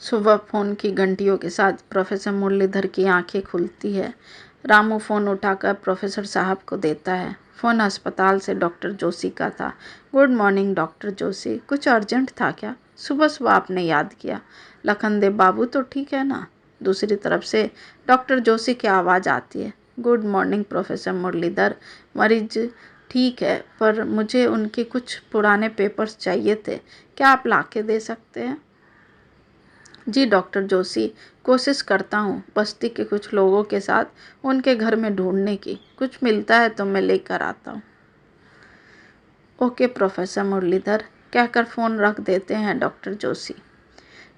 सुबह फ़ोन की घंटियों के साथ प्रोफेसर मुरलीधर की आंखें खुलती है। रामू फ़ोन उठाकर प्रोफेसर साहब को देता है। फ़ोन अस्पताल से डॉक्टर जोशी का था। गुड मॉर्निंग डॉक्टर जोशी, कुछ अर्जेंट था क्या? सुबह सुबह आपने याद किया। लखनदेव बाबू तो ठीक है ना? दूसरी तरफ से डॉक्टर जोशी की आवाज़ आती है। गुड मॉर्निंग प्रोफेसर मुरलीधर, मरीज ठीक है पर मुझे उनके कुछ पुराने पेपर्स चाहिए थे, क्या आप ला के दे सकते हैं? जी डॉक्टर जोशी, कोशिश करता हूँ बस्ती के कुछ लोगों के साथ उनके घर में ढूंढने की, कुछ मिलता है तो मैं लेकर आता हूँ। ओके प्रोफेसर मुरलीधर, कहकर फ़ोन रख देते हैं doctor Joshi.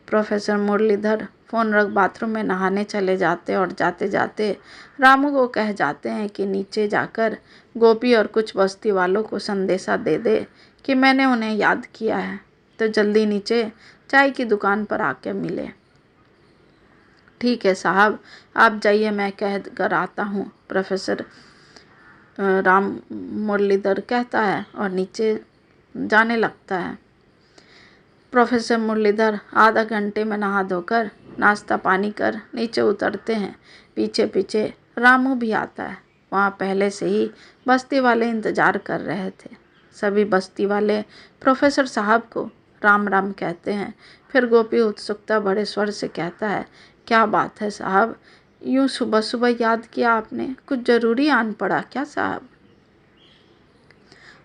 Professor Muralidhar phone रख बाथरूम में नहाने चले जाते और जाते जाते रामू को कह जाते हैं कि नीचे जाकर गोपी और कुछ बस्ती वालों को संदेशा दे दे कि मैंने उन्हें याद किया है, तो जल्दी नीचे चाय की दुकान पर आके मिले। ठीक है साहब, आप जाइए, मैं कह कर आता हूँ, प्रोफेसर राम मुरलीधर कहता है और नीचे जाने लगता है। प्रोफेसर मुरलीधर आधा घंटे में नहा धोकर नाश्ता पानी कर नीचे उतरते हैं। पीछे पीछे रामू भी आता है। वहाँ पहले से ही बस्ती वाले इंतज़ार कर रहे थे। सभी बस्ती वाले प्रोफेसर साहब को राम राम कहते हैं। फिर गोपी उत्सुकता भरे स्वर से कहता है, क्या बात है साहब, यूँ सुबह सुबह याद किया आपने? कुछ ज़रूरी आन पड़ा क्या साहब?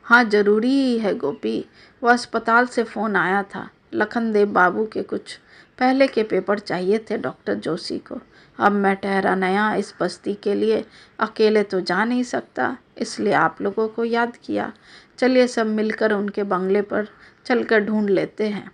हाँ ज़रूरी ही है गोपी, वो अस्पताल से फ़ोन आया था। लखनदेव बाबू के कुछ पहले के पेपर चाहिए थे डॉक्टर जोशी को। अब मैं ठहरा नया इस बस्ती के लिए अकेले तो जा नहीं सकता, इसलिए आप लोगों को याद किया। चलिए सब मिलकर उनके बंगले पर चलकर ढूंढ लेते हैं।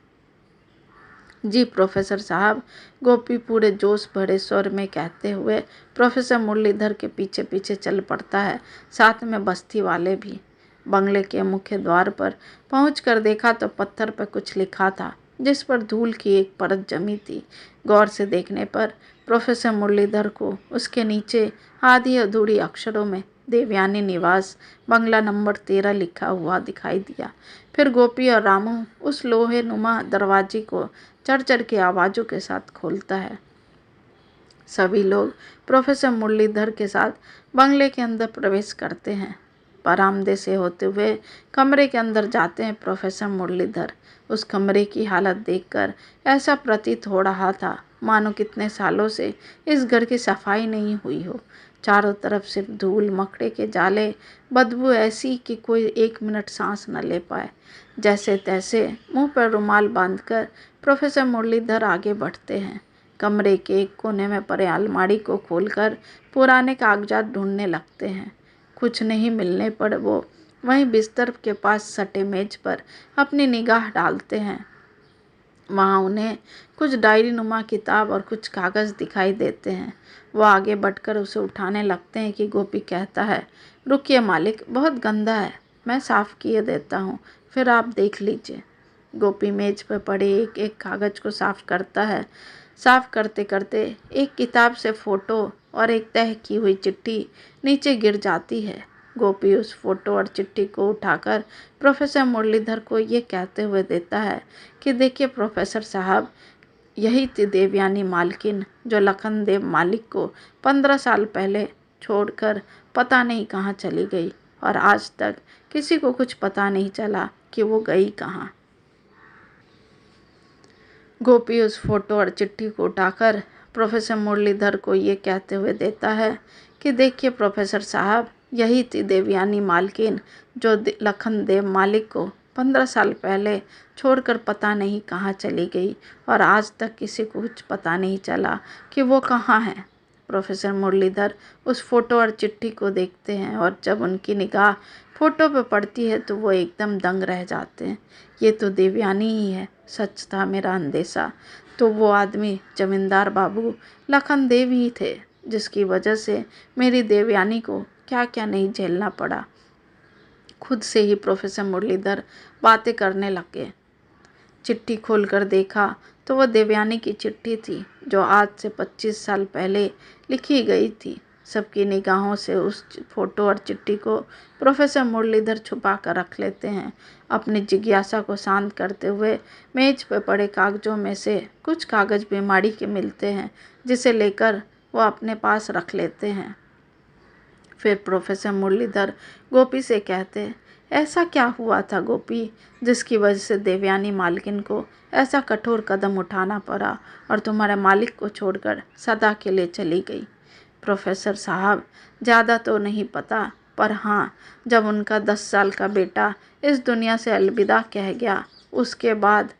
जी प्रोफेसर साहब, गोपी पूरे जोश भरे स्वर में कहते हुए प्रोफेसर मुरलीधर के पीछे पीछे चल पड़ता है, साथ में बस्ती वाले भी। बंगले के मुख्य द्वार पर पहुंचकर देखा तो पत्थर पर कुछ लिखा था, जिस पर धूल की एक परत जमी थी। गौर से देखने पर प्रोफेसर मुरलीधर को उसके नीचे आधी अधूरी अक्षरों में देवयानी निवास बंगला नंबर 13 लिखा हुआ दिखाई दिया। फिर गोपी और रामू उस लोहे नुमा दरवाजे को चढ़ के आवाज़ों के साथ खोलता है। सभी लोग प्रोफेसर मुरलीधर के साथ बंगले के अंदर प्रवेश करते हैं। बरामदे से होते हुए कमरे के अंदर जाते हैं प्रोफेसर मुरलीधर। उस कमरे की हालत देखकर ऐसा प्रतीत हो रहा था मानो कितने सालों से इस घर की सफाई नहीं हुई हो। चारों तरफ सिर्फ धूल, मकड़े के जाले, बदबू ऐसी कि कोई 1 मिनट सांस न ले पाए। जैसे तैसे मुंह पर रुमाल बांधकर प्रोफेसर मुरलीधर आगे बढ़ते हैं। कमरे के एक कोने में पड़े अलमारी को खोलकर पुराने कागजात ढूंढने लगते हैं। कुछ नहीं मिलने पर वो वहीं बिस्तर के पास सटे मेज पर अपनी निगाह डालते हैं। वहाँ उन्हें कुछ डायरी नुमा किताब और कुछ कागज़ दिखाई देते हैं। वो आगे बढ़कर उसे उठाने लगते हैं कि गोपी कहता है, रुकिए मालिक, बहुत गंदा है, मैं साफ़ किए देता हूँ, फिर आप देख लीजिए। गोपी मेज पर पड़े एक एक कागज़ को साफ़ करता है। साफ़ करते करते एक किताब से फ़ोटो और एक तह की हुई चिट्ठी नीचे गिर जाती है। गोपी उस फोटो और चिट्ठी को उठाकर प्रोफेसर मुरलीधर को ये कहते हुए देता है कि देखिए प्रोफेसर साहब, यही थी देवयानी मालकिन जो लखनदेव मालिक को 15 साल पहले छोड़कर पता नहीं कहाँ चली गई और आज तक किसी को कुछ पता नहीं चला कि वो गई कहाँ। गोपी उस फोटो और चिट्ठी को उठाकर प्रोफेसर मुरलीधर को ये कहते हुए देता है कि देखिए प्रोफेसर साहब, यही थी देवयानी मालकिन जो लखनदेव मालिक को 15 साल पहले छोड़कर पता नहीं कहाँ चली गई और आज तक किसी को कुछ पता नहीं चला कि वो कहाँ है। प्रोफेसर मुरलीधर उस फोटो और चिट्ठी को देखते हैं और जब उनकी निगाह फोटो पर पड़ती है तो वो एकदम दंग रह जाते हैं। ये तो देवयानी ही है, सच था मेरा अंदेशा। तो वो आदमी जमींदार बाबू लखनदेव ही थे, जिसकी वजह से मेरी देवयानी को क्या क्या नहीं झेलना पड़ा। खुद से ही प्रोफेसर मुरलीधर बातें करने लगे। चिट्ठी खोलकर देखा तो वह देवयानी की चिट्ठी थी जो आज से 25 साल पहले लिखी गई थी। सबकी निगाहों से उस फोटो और चिट्ठी को प्रोफेसर मुरलीधर छुपा कर रख लेते हैं। अपनी जिज्ञासा को शांत करते हुए मेज पर पड़े कागजों में से कुछ कागज बीमारी के मिलते हैं, जिसे लेकर वो अपने पास रख लेते हैं। फिर प्रोफेसर मुरलीधर गोपी से कहते, ऐसा क्या हुआ था गोपी, जिसकी वजह से देवयानी मालकिन को ऐसा कठोर कदम उठाना पड़ा और तुम्हारे मालिक को छोड़कर सदा के लिए चली गई? प्रोफेसर साहब, ज़्यादा तो नहीं पता, पर हाँ, जब उनका 10 साल का बेटा इस दुनिया से अलविदा कह गया, उसके बाद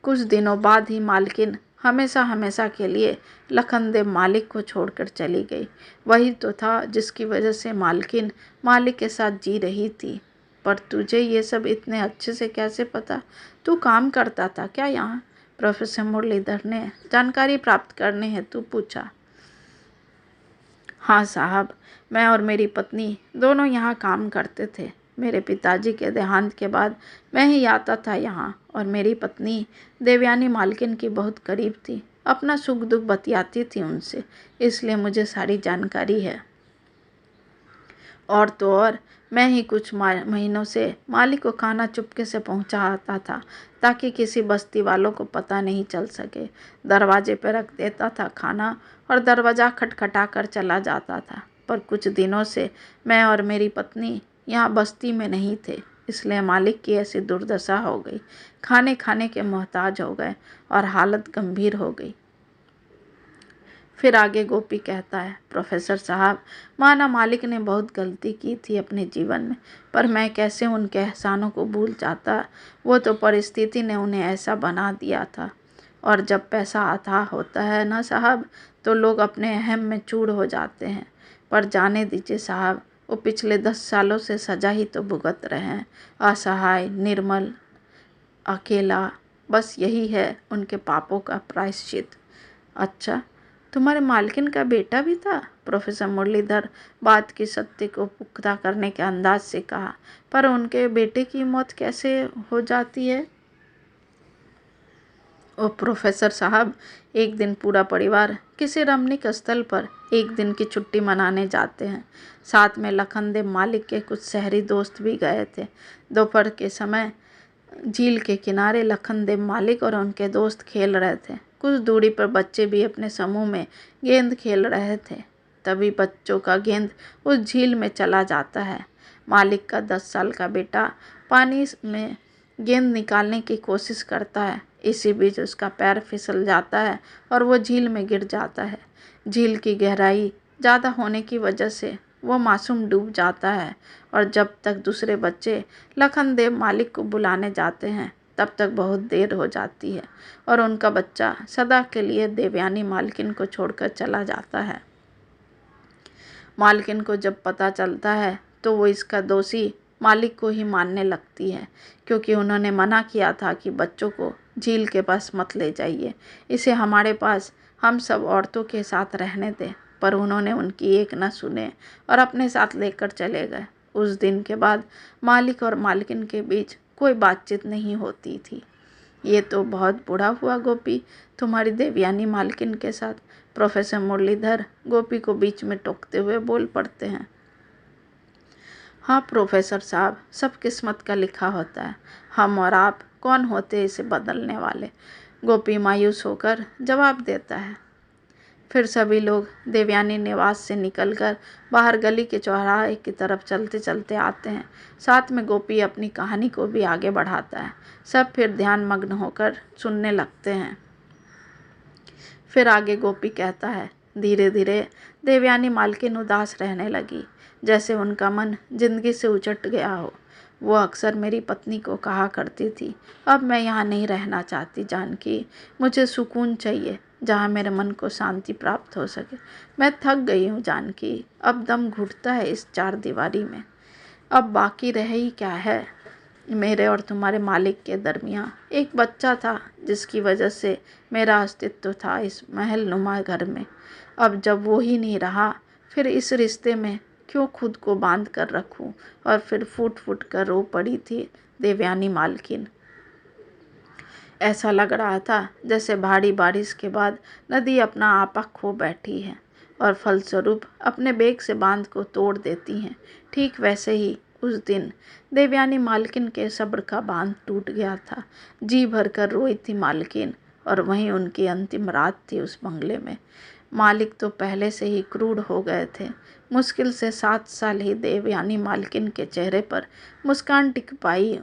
कुछ दिनों बाद ही मालकिन हमेशा हमेशा के लिए लखनदेव मालिक को छोड़कर चली गई। वही तो था जिसकी वजह से मालकिन मालिक के साथ जी रही थी। पर तुझे ये सब इतने अच्छे से कैसे पता? तू काम करता था क्या यहाँ? प्रोफेसर मुरलीधर ने जानकारी प्राप्त करने हेतु पूछा। हाँ साहब, मैं और मेरी पत्नी दोनों यहाँ काम करते थे। मेरे पिताजी के देहांत के बाद मैं ही आता था यहाँ, और मेरी पत्नी देवयानी मालकिन की बहुत करीब थी, अपना सुख दुख बतियाती थी उनसे, इसलिए मुझे सारी जानकारी है। और तो और मैं ही कुछ महीनों से मालिक को खाना चुपके से पहुंचा आता था, ताकि किसी बस्ती वालों को पता नहीं चल सके। दरवाजे पर रख देता था खाना और दरवाज़ा खटखटा कर चला जाता था। पर कुछ दिनों से मैं और मेरी पत्नी यहाँ बस्ती में नहीं थे, इसलिए मालिक की ऐसी दुर्दशा हो गई। खाने के मोहताज हो गए और हालत गंभीर हो गई। फिर आगे गोपी कहता है, प्रोफेसर साहब, माना मालिक ने बहुत गलती की थी अपने जीवन में, पर मैं कैसे उनके एहसानों को भूल जाता। वो तो परिस्थिति ने उन्हें ऐसा बना दिया था। और जब पैसा अथाह होता है ना साहब, तो लोग अपने अहम में चूर हो जाते हैं। पर जाने दीजिए साहब, वो पिछले 10 सालों से सजा ही तो भुगत रहे हैं। असहाय, निर्मल, अकेला, बस यही है उनके पापों का प्रायश्चित। अच्छा, तुम्हारे मालकिन का बेटा भी था? प्रोफेसर मुरलीधर बात की सत्य को पुख्ता करने के अंदाज से कहा। पर उनके बेटे की मौत कैसे हो जाती है? ओ प्रोफेसर साहब, एक दिन पूरा परिवार किसी रमणीक स्थल पर एक दिन की छुट्टी मनाने जाते हैं। साथ में लखनदेव मालिक के कुछ शहरी दोस्त भी गए थे। दोपहर के समय झील के किनारे लखनदेव मालिक और उनके दोस्त खेल रहे थे। कुछ दूरी पर बच्चे भी अपने समूह में गेंद खेल रहे थे। तभी बच्चों का गेंद उस झील में चला जाता है। मालिक का 10 साल का बेटा पानी में गेंद निकालने की कोशिश करता है। इसी बीच उसका पैर फिसल जाता है और वो झील में गिर जाता है। झील की गहराई ज़्यादा होने की वजह से वो मासूम डूब जाता है, और जब तक दूसरे बच्चे लखनदेव मालिक को बुलाने जाते हैं, तब तक बहुत देर हो जाती है और उनका बच्चा सदा के लिए देवयानी मालकिन को छोड़कर चला जाता है। मालकिन को जब पता चलता है तो वो इसका दोषी मालिक को ही मानने लगती है, क्योंकि उन्होंने मना किया था कि बच्चों को झील के पास मत ले जाइए, इसे हमारे पास हम सब औरतों के साथ रहने दें। पर उन्होंने उनकी एक न सुने और अपने साथ लेकर चले गए। उस दिन के बाद मालिक और मालकिन के बीच कोई बातचीत नहीं होती थी। ये तो बहुत बुरा हुआ गोपी, तुम्हारी देवयानी मालकिन के साथ। प्रोफेसर मुरलीधर गोपी को बीच में टोकते हुए बोल पड़ते हैं। हाँ प्रोफेसर साहब, सब किस्मत का लिखा होता है। हम और आप कौन होते इसे बदलने वाले? गोपी मायूस होकर जवाब देता है। फिर सभी लोग देवयानी निवास से निकलकर बाहर गली के चौराहे की तरफ चलते चलते आते हैं। साथ में गोपी अपनी कहानी को भी आगे बढ़ाता है। सब फिर ध्यान मग्न होकर सुनने लगते हैं। फिर आगे गोपी कहता है, धीरे धीरे देवयानी मालकिन उदास रहने लगी, जैसे उनका मन जिंदगी से उचट गया हो। वो अक्सर मेरी पत्नी को कहा करती थी, अब मैं यहाँ नहीं रहना चाहती जानकी, मुझे सुकून चाहिए जहाँ मेरे मन को शांति प्राप्त हो सके। मैं थक गई हूँ जानकी, अब दम घुटता है इस 4 दीवारी में। अब बाकी रह ही क्या है? मेरे और तुम्हारे मालिक के दरमियाँ एक बच्चा था, जिसकी वजह से मेरा अस्तित्व था इस महल नुमा घर में। अब जब वो ही नहीं रहा, फिर इस रिश्ते में क्यों खुद को बांध कर रखूं? और फिर फूट फूट कर रो पड़ी थी देवयानी मालकिन। ऐसा लग रहा था जैसे भारी बारिश के बाद नदी अपना आपा खो बैठी है। और फलस्वरूप अपने बेग से बांध को तोड़ देती हैं। ठीक वैसे ही उस दिन देवयानी मालकिन के सब्र का बांध टूट गया था। जी भरकर रोई थी मालकिन, और वहीं उनकी अंतिम रात थी उस बंगले में। मालिक तो पहले से ही क्रूर हो गए थे। मुश्किल से 7 साल ही देवयानी मालकिन के चेहरे पर मुस्कान टिक पाई।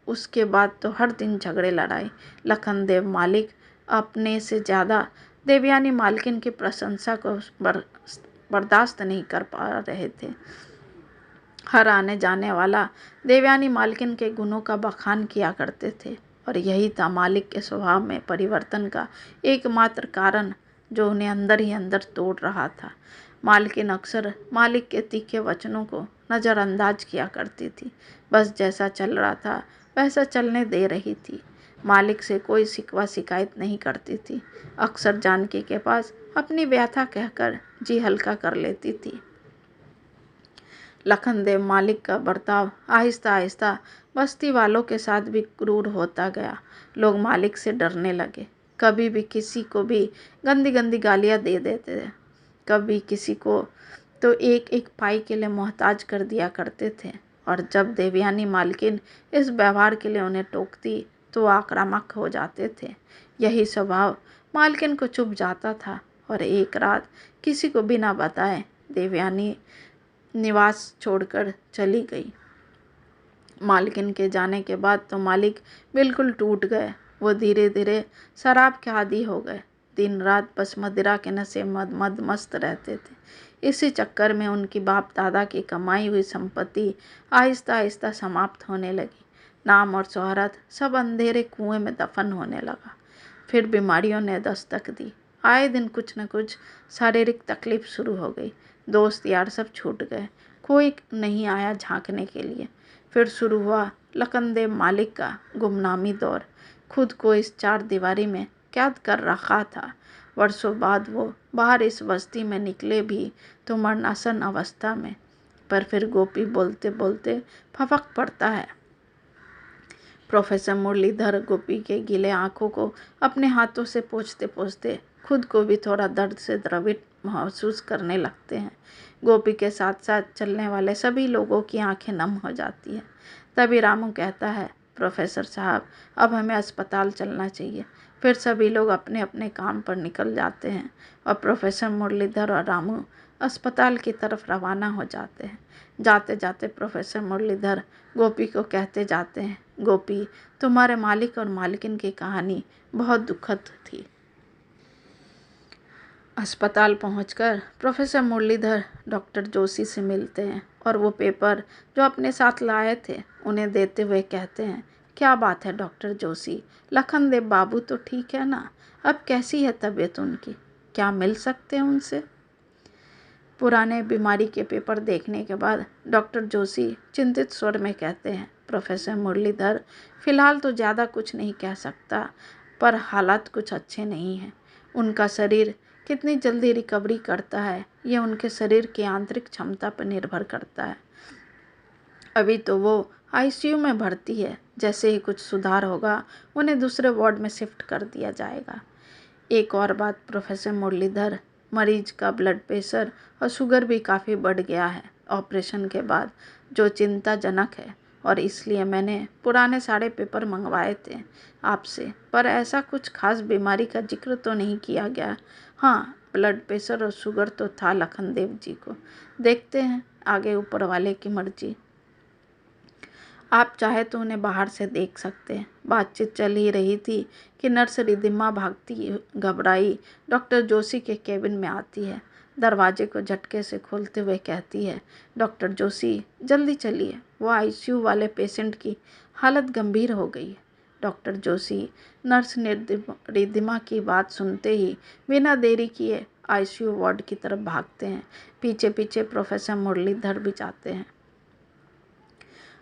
उसके बाद तो हर दिन झगड़े लड़ाई। लखन देव मालिक अपने से ज़्यादा देवयानी मालकिन की प्रशंसा को बर्दाश्त नहीं कर पा रहे थे। हर आने जाने वाला देवयानी मालकिन के गुणों का बखान किया करते थे, और यही था मालिक के स्वभाव में परिवर्तन का एकमात्र कारण, जो उन्हें अंदर ही अंदर तोड़ रहा था। मालकिन अक्सर मालिक के तीखे वचनों को नज़रअंदाज किया करती थी। बस जैसा चल रहा था वैसा चलने दे रही थी। मालिक से कोई शिकवा शिकायत नहीं करती थी। अक्सर जानकी के पास अपनी व्यथा कहकर जी हल्का कर लेती थी। लखन देव मालिक का बर्ताव आहिस्ता आहिस्ता बस्ती वालों के साथ भी क्रूर होता गया। लोग मालिक से डरने लगे। कभी भी किसी को भी गंदी गंदी गालियाँ दे देते थे। कभी किसी को तो एक एक पाई के लिए मोहताज कर दिया करते थे, और जब देवयानी मालकिन इस व्यवहार के लिए उन्हें टोकती तो आक्रामक हो जाते थे। यही स्वभाव मालकिन को चुभ जाता था, और एक रात किसी को बिना बताए देवयानी निवास छोड़कर चली गई। मालकिन के जाने के बाद तो मालिक बिल्कुल टूट गए। वो धीरे धीरे शराब के आदी हो गए। दिन रात बस मदिरा के नशे मद मस्त रहते थे। इसी चक्कर में उनकी बाप दादा की कमाई हुई संपत्ति आहिस्ता आहिस्ता समाप्त होने लगी। नाम और शोहरत सब अंधेरे कुएं में दफन होने लगा। फिर बीमारियों ने दस्तक दी। आए दिन कुछ न कुछ शारीरिक तकलीफ शुरू हो गई। दोस्त यार सब छूट गए। कोई नहीं आया झांकने के लिए। फिर शुरू हुआ लखन देव मालिक का गुमनामी दौर। खुद को इस 4 दीवारी में कैद कर रखा था। वर्षों बाद वो बाहर इस बस्ती में निकले भी तो मरणासन अवस्था में। पर फिर गोपी बोलते बोलते फपक पड़ता है। प्रोफेसर मुरलीधर गोपी के गीले आंखों को अपने हाथों से पोंछते पोंछते खुद को भी थोड़ा दर्द से द्रवित महसूस करने लगते हैं। गोपी के साथ साथ चलने वाले सभी लोगों की आंखें नम हो जाती हैं। तभी रामू कहता है, प्रोफेसर साहब, अब हमें अस्पताल चलना चाहिए। फिर सभी लोग अपने अपने काम पर निकल जाते हैं, और प्रोफेसर मुरलीधर और रामू अस्पताल की तरफ रवाना हो जाते हैं। जाते जाते प्रोफेसर मुरलीधर गोपी को कहते जाते हैं, गोपी, तुम्हारे मालिक और मालकिन की कहानी बहुत दुखद थी। अस्पताल पहुंचकर प्रोफेसर मुरलीधर डॉक्टर जोशी से मिलते हैं, और वो पेपर जो अपने साथ लाए थे उन्हें देते हुए कहते हैं, क्या बात है डॉक्टर जोशी, लखन देव बाबू तो ठीक है ना? अब कैसी है तबीयत उनकी? क्या मिल सकते हैं उनसे? पुराने बीमारी के पेपर देखने के बाद डॉक्टर जोशी चिंतित स्वर में कहते हैं, प्रोफेसर मुरलीधर, फिलहाल तो ज़्यादा कुछ नहीं कह सकता, पर हालात कुछ अच्छे नहीं हैं। उनका शरीर कितनी जल्दी रिकवरी करता है ये उनके शरीर की आंतरिक क्षमता पर निर्भर करता है। अभी तो वो आईसीयू में भर्ती है। जैसे ही कुछ सुधार होगा उन्हें दूसरे वार्ड में शिफ्ट कर दिया जाएगा। एक और बात प्रोफेसर मुरलीधर, मरीज का ब्लड प्रेशर और शुगर भी काफ़ी बढ़ गया है ऑपरेशन के बाद, जो चिंताजनक है, और इसलिए मैंने पुराने सारे पेपर मंगवाए थे आपसे, पर ऐसा कुछ खास बीमारी का जिक्र तो नहीं किया गया। हाँ, ब्लड प्रेशर और शुगर तो था लखन देव जी को। देखते हैं, आगे ऊपर वाले की मर्जी। आप चाहे तो उन्हें बाहर से देख सकते हैं। बातचीत चल ही रही थी कि नर्स रिद्धिमा भागती घबराई डॉक्टर जोशी के केबिन में आती है। दरवाजे को झटके से खोलते हुए कहती है, डॉक्टर जोशी, जल्दी चलिए, वो आईसीयू वाले पेशेंट की हालत गंभीर हो गई है। डॉक्टर जोशी नर्स रिद्धिमा की बात सुनते ही बिना देरी किए आईसीयू वार्ड की तरफ भागते हैं। पीछे पीछे प्रोफेसर मुरलीधर भी जाते हैं।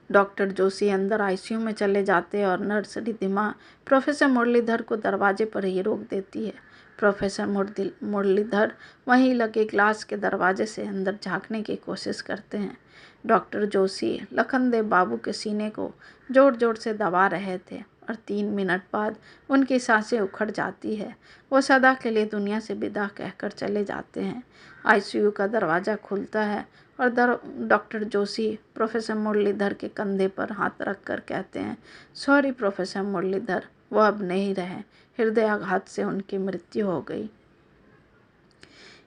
डॉक्टर जोशी अंदर आईसीयू में चले जाते हैं, और नर्स रिद्धिमा प्रोफेसर मुरलीधर को दरवाजे पर ही रोक देती है। प्रोफेसर मुरलीधर वहीं लगे ग्लास के दरवाजे से अंदर झांकने की कोशिश करते हैं। डॉक्टर जोशी लखन देव बाबू के सीने को जोर जोर से दबा रहे थे, और 3 मिनट बाद उनकी सांसें उखड़ जाती है। वो सदा के लिए दुनिया से विदा कहकर चले जाते हैं। आईसीयू का दरवाज़ा खुलता है और डॉक्टर जोशी प्रोफेसर मुरलीधर के कंधे पर हाथ रखकर कहते हैं, सॉरी प्रोफेसर मुरलीधर, वो अब नहीं रहे। हृदयाघात से उनकी मृत्यु हो गई।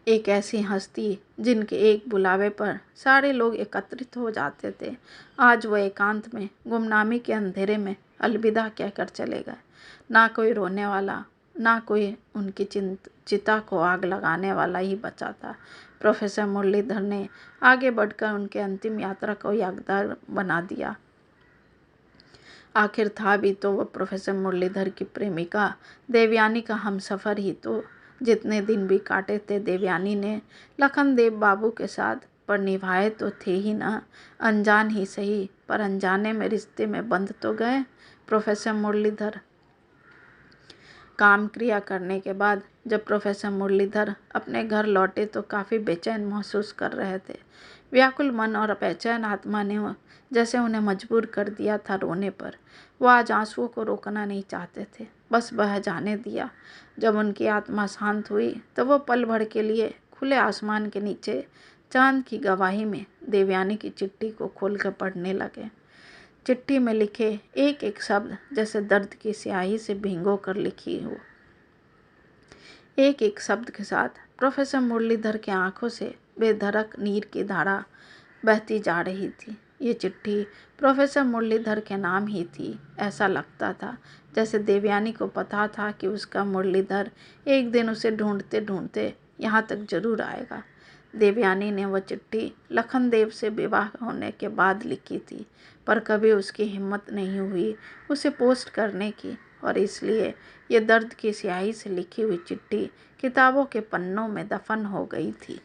एक ऐसी हस्ती जिनके एक बुलावे पर सारे लोग एकत्रित हो जाते थे, आज वो एकांत में गुमनामी के अंधेरे में अलविदा कहकर चले गए। ना कोई रोने वाला, ना कोई उनकी चिता को आग लगाने वाला ही बचा था। प्रोफेसर मुरलीधर ने आगे बढ़कर उनके अंतिम यात्रा को यादगार बना दिया। आखिर था भी तो वो प्रोफेसर मुरलीधर की प्रेमिका देवयानी का हमसफ़र ही तो। जितने दिन भी काटे थे देवयानी ने लखन देव बाबू के साथ, पर निभाए तो थे ही ना, अनजान ही सही पर अनजाने में रिश्ते में बंध तो गए। प्रोफेसर मुरलीधर काम क्रिया करने के बाद जब प्रोफेसर मुरलीधर अपने घर लौटे तो काफ़ी बेचैन महसूस कर रहे थे। व्याकुल मन और बेचैन आत्मा ने जैसे उन्हें मजबूर कर दिया था रोने पर। वो आज आंसुओं को रोकना नहीं चाहते थे, बस बह जाने दिया। जब उनकी आत्मा शांत हुई तो वो पल भर के लिए खुले आसमान के नीचे चांद की गवाही में देवयानी की चिट्ठी को खोलकर पढ़ने लगे। चिट्ठी में लिखे एक एक शब्द जैसे दर्द की स्याही से भिगो कर लिखी हो। एक एक शब्द के साथ प्रोफेसर मुरलीधर के आंखों से बेधड़क नीर की धारा बहती जा रही थी। ये चिट्ठी प्रोफेसर मुरलीधर के नाम ही थी। ऐसा लगता था जैसे देवयानी को पता था कि उसका मुरलीधर एक दिन उसे ढूंढते ढूंढते यहाँ तक जरूर आएगा। देवयानी ने वह चिट्ठी लखन देव से विवाह होने के बाद लिखी थी, पर कभी उसकी हिम्मत नहीं हुई उसे पोस्ट करने की, और इसलिए ये दर्द की स्याही से लिखी हुई चिट्ठी किताबों के पन्नों में दफन हो गई थी।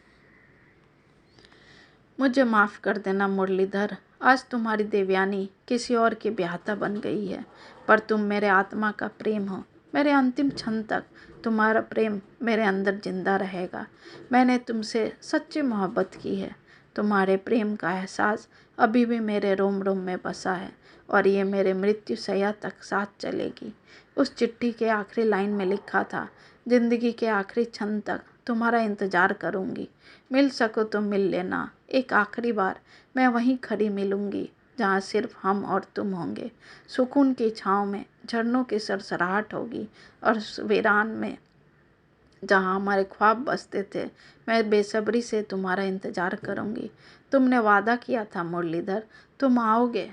मुझे माफ़ कर देना मुरलीधर, आज तुम्हारी देवयानी किसी और की ब्याहता बन गई है, पर तुम मेरे आत्मा का प्रेम हो। मेरे अंतिम क्षण तक तुम्हारा प्रेम मेरे अंदर जिंदा रहेगा। मैंने तुमसे सच्ची मोहब्बत की है। तुम्हारे प्रेम का एहसास अभी भी मेरे रोम रोम में बसा है और ये मेरे मृत्यु सया तक साथ चलेगी। उस चिट्ठी के आखिरी लाइन में लिखा था, जिंदगी के आखिरी क्षण तक तुम्हारा इंतज़ार करूँगी। मिल सको तो मिल लेना। एक आखिरी बार मैं वहीं खड़ी मिलूँगी जहाँ सिर्फ हम और तुम होंगे। सुकून की छाँव में झरनों की सरसराहट होगी और वीरान में जहाँ हमारे ख्वाब बसते थे मैं बेसब्री से तुम्हारा इंतज़ार करूँगी। तुमने वादा किया था मुरलीधर, तुम आओगे।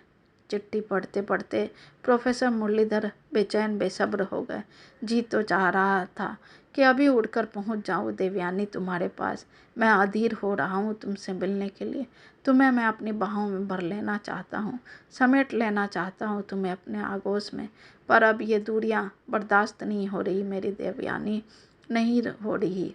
चिट्ठी पढ़ते पढ़ते प्रोफेसर मुरलीधर बेचैन बेसब्र हो गए। जी तो चाह रहा था कि अभी उड़कर पहुंच जाऊं देवयानी तुम्हारे पास। मैं अधीर हो रहा हूं तुमसे मिलने के लिए। तुम्हें मैं अपनी बाहों में भर लेना चाहता हूं, समेट लेना चाहता हूं तुम्हें अपने आगोश में, पर अब ये दूरियां बर्दाश्त नहीं हो रही मेरी देवयानी, नहीं हो रही।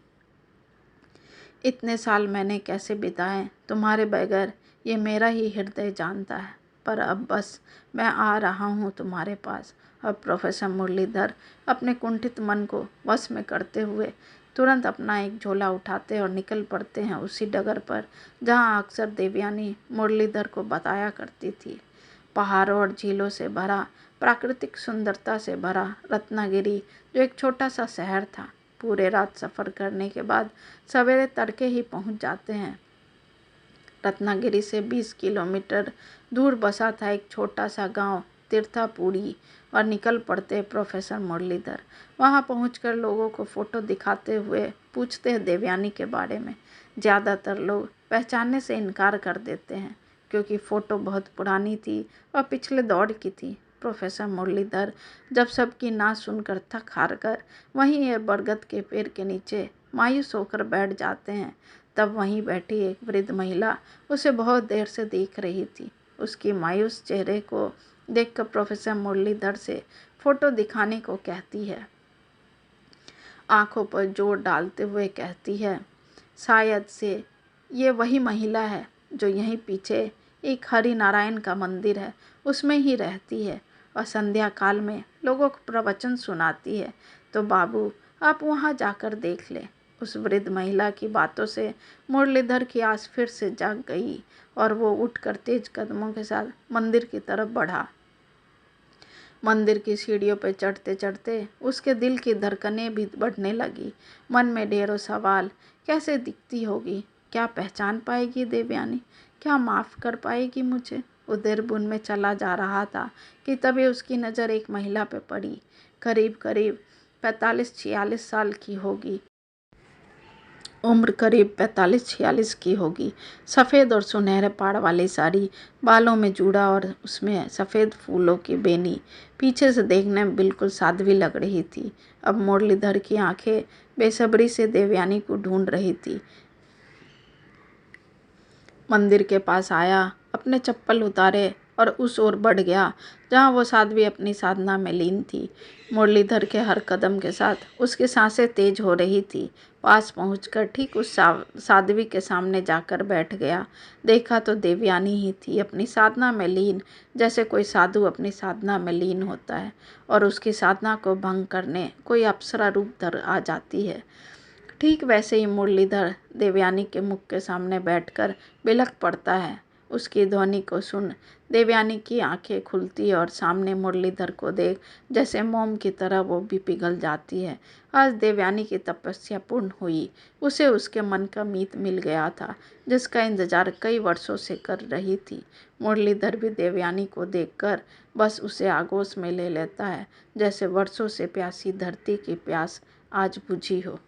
इतने साल मैंने कैसे बिताए तुम्हारे बगैर ये मेरा ही हृदय जानता है, पर अब बस मैं आ रहा हूँ तुम्हारे पास। अब प्रोफेसर मुरलीधर अपने कुंठित मन को वश में करते हुए तुरंत अपना एक झोला उठाते और निकल पड़ते हैं उसी डगर पर जहाँ अक्सर देवयानी मुरलीधर को बताया करती थी। पहाड़ों और झीलों से भरा, प्राकृतिक सुंदरता से भरा रत्नागिरी जो एक छोटा सा शहर था। पूरे रात सफ़र करने के बाद सवेरे तड़के ही पहुंच जाते हैं। रत्नागिरी से 20 किलोमीटर दूर बसा था एक छोटा सा गांव तीर्थापुरी और निकल पड़ते प्रोफेसर मुरलीधर। वहां पहुंचकर लोगों को फ़ोटो दिखाते हुए पूछते हैं देवयानी के बारे में। ज़्यादातर लोग पहचानने से इनकार कर देते हैं क्योंकि फ़ोटो बहुत पुरानी थी और पिछले दौर की थी। प्रोफेसर मुरलीधर जब सबकी ना सुनकर थक हार कर वहीं एक बरगद के पेड़ के नीचे मायूस होकर बैठ जाते हैं, तब वहीं बैठी एक वृद्ध महिला उसे बहुत देर से देख रही थी। उसकी मायूस चेहरे को देखकर प्रोफेसर मुरलीधर से फ़ोटो दिखाने को कहती है। आंखों पर जोर डालते हुए कहती है, शायद से ये वही महिला है जो यहीं पीछे एक हरि नारायण का मंदिर है उसमें ही रहती है और संध्या काल में लोगों को प्रवचन सुनाती है। तो बाबू आप वहाँ जाकर देख लें। उस वृद्ध महिला की बातों से मुरलीधर की आस फिर से जाग गई और वो उठकर तेज कदमों के साथ मंदिर की तरफ बढ़ा। मंदिर की सीढ़ियों पर चढ़ते चढ़ते उसके दिल की धड़कनें भी बढ़ने लगी। मन में ढेरों सवाल। कैसे दिखती होगी? क्या पहचान पाएगी देवयानी? क्या माफ़ कर पाएगी मुझे? वो देहरादून में चला जा रहा था कि तभी उसकी नज़र एक महिला पे पड़ी। करीब करीब 45-46 साल की होगी। उम्र करीब 45-46 की होगी। सफ़ेद और सुनहरे पाड़ वाली साड़ी, बालों में जूड़ा और उसमें सफ़ेद फूलों की बेनी। पीछे से देखने में बिल्कुल साध्वी लग रही थी। अब मुरलीधर की आंखें बेसब्री से देवयानी को ढूंढ रही थी। मंदिर के पास आया, अपने चप्पल उतारे और उस ओर बढ़ गया जहाँ वो साध्वी अपनी साधना में लीन थी। मुरलीधर के हर कदम के साथ उसकी सांसें तेज हो रही थी। पास पहुंचकर ठीक उस साध्वी के सामने जाकर बैठ गया। देखा तो देवयानी ही थी, अपनी साधना में लीन, जैसे कोई साधु अपनी साधना में लीन होता है और उसकी साधना को भंग करने कोई अप्सरा रूप धर आ जाती है। ठीक वैसे ही मुरलीधर देवयानी के मुख के सामने बैठकर बिलख पड़ता है। उसकी ध्वनि को सुन देवयानी की आंखें खुलती और सामने मुरलीधर को देख जैसे मोम की तरह वो भी पिघल जाती है। आज देवयानी की तपस्या पूर्ण हुई। उसे उसके मन का मीत मिल गया था, जिसका इंतजार कई वर्षों से कर रही थी। मुरलीधर भी देवयानी को देखकर बस उसे आगोश में ले लेता है, जैसे वर्षों से प्यासी धरती की प्यास आज बुझी हो।